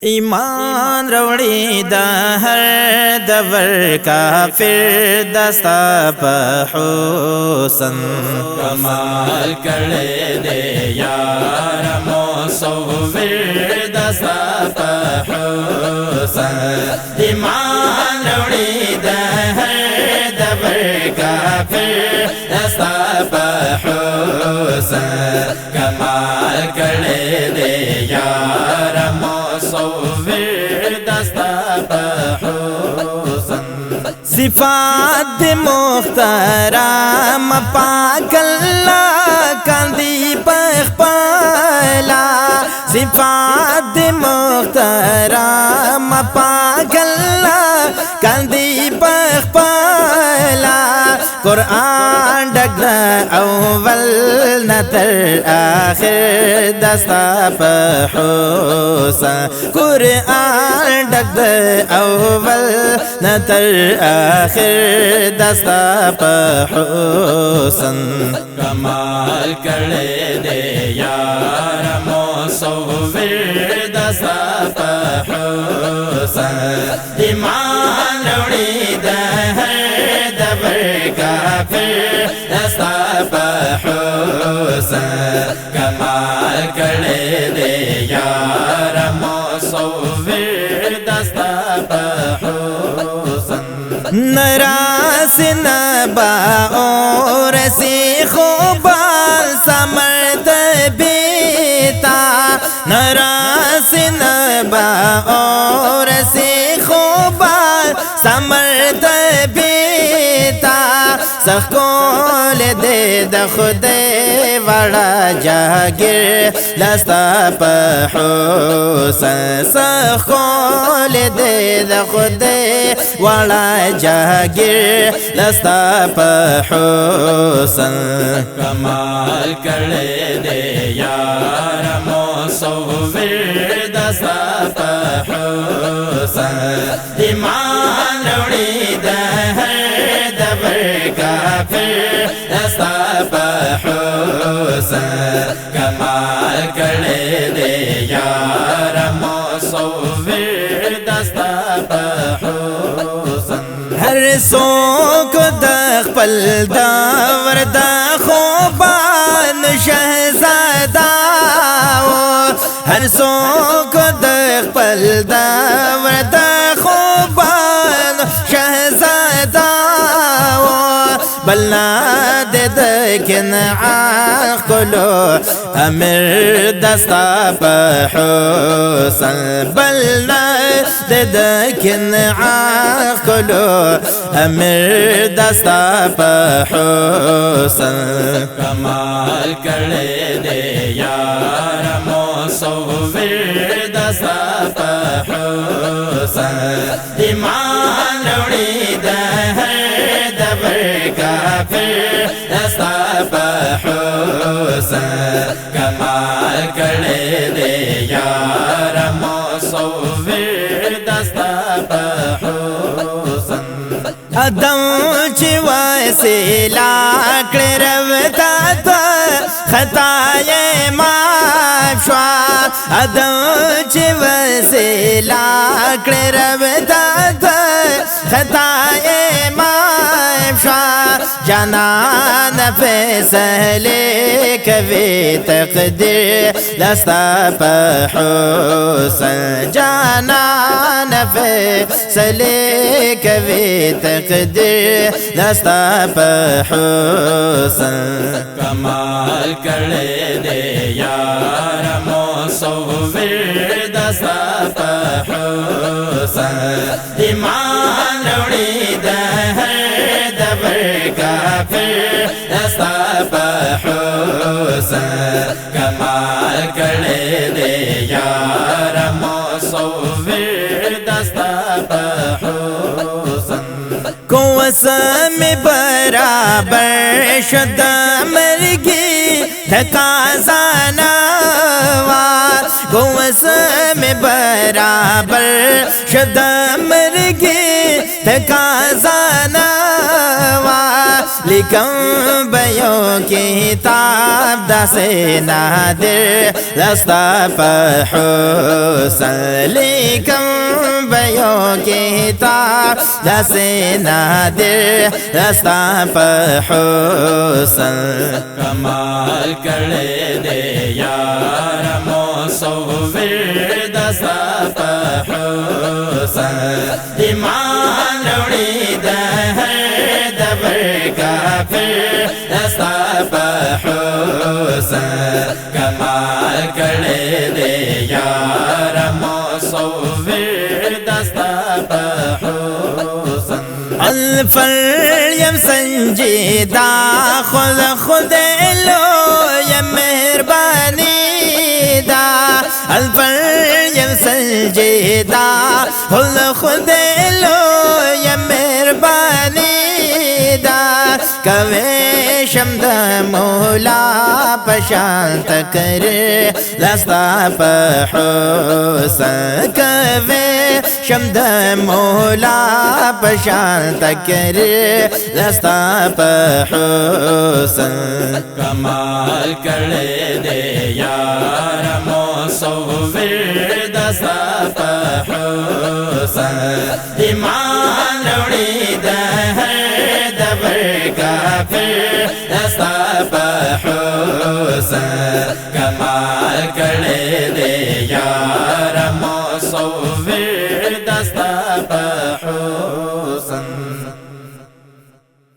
ईमान रवड़ी दहर दवर काफिर दस्ता पहुसन कमाल करे दे यार मुसव्विर दस्ता पहुसन ईमान रवड़ी दहर दवर काफिर दस्ता पहुसन कमाल करे दे यार सिफात मुख्तरम पाकल्ला कंदी पखपला सिफात मुख्तरम पाकल्ला कंदी पखपला कुरान डग अव्वल नतर आखिर दस्ता पहुसन कुरान डग अव्वल नतर आखिर दस्ता पहुसन कमाल करे दे यार मुसव्विर दस्ता पहुसन ईमान रवड़ी दहर दबर काफिर दस्ता पहुसन कमाल करे दे यार मुसव्विर दस्ता पहुसन नरास नबा और सी खुबाल समर्द बेता नरास नबा और सी खुबाल समर्द बेता सखोल दे दखुदे वड़ा जागिर लस्ता पहुसन सखोल दे दखुदे वड़ा जागिर लस्ता पहुसन कमाल करे दे यार मुसव्विर दस्ता पहुसन ईमान रवड़ी दहर दबर काफिर दस्ता पहुसन कमाल करे दे यार मुसव्विर दस्ता पहुसन हर सोक दख पल दावर दखोबान शहजादा हर सोक दख पल दावर दखोबान शहजादा बलना दे दकिन आखलो अमीर दस्ता पहुसन बलना दे दकिन आखलो अमीर दस्ता पहुसन कमाल करे दे यार मुसव्विर दस्ता पहुसन ईमान रवड़ी दहर दबर काफिर दस्ता पहुसन कमाल करे दे यार मुसव्विर दस्ता पहुसन अदम चिवासे लाकड़ रवता था खताए माफा अदम चिवासे लाकड़ रवता था खताए माफा जनान फैसले कभी तकदीर लस्ता पहुसन जनान फैसले कभी तकदीर लस्ता पहुसन कमाल करे दे यार मुसव्विर दस्ता पहुसन ईमान रवड़ी दहर दबर काफिर दस्ता पहुसन कमाल करे दे यार मुसव्विर दस्ता पहुसन कुवसम बराबर शुद्ध मर्गी थकाजाना कुवसम बराबर शुद्ध मर्गी थकाजाना लिखम बयो किताब दसे नादिर दस्ता पर हुसन लिखम बयो किताब दसे नादिर दस्ता पर हुसन कमाल करे दे यार मुसव्विर दस्ता पर हुसन ईमान रोड़ी दहर दबर का फिर दस्ता पर हुसन कमाल करे दे यार मुसव्विर दस्ता पर हुसन अल्फर्यम संजीदा खुद खुद लो ये मेहरबानी दा अल्फर्यम संजीदा खुद खुद लो ये मेहरबानी दा कवे शम्द मौला पशांत कर दस्ता पर हुसन कवे शम्द मौला पशांत कर दस्ता पर हुसन कमाल करे दे यार मुसव्विर दस्ता पर हुसन ईमान रोड़ी दहर दबर का फिर दस्ता पर हुसन कमाल करे दे यार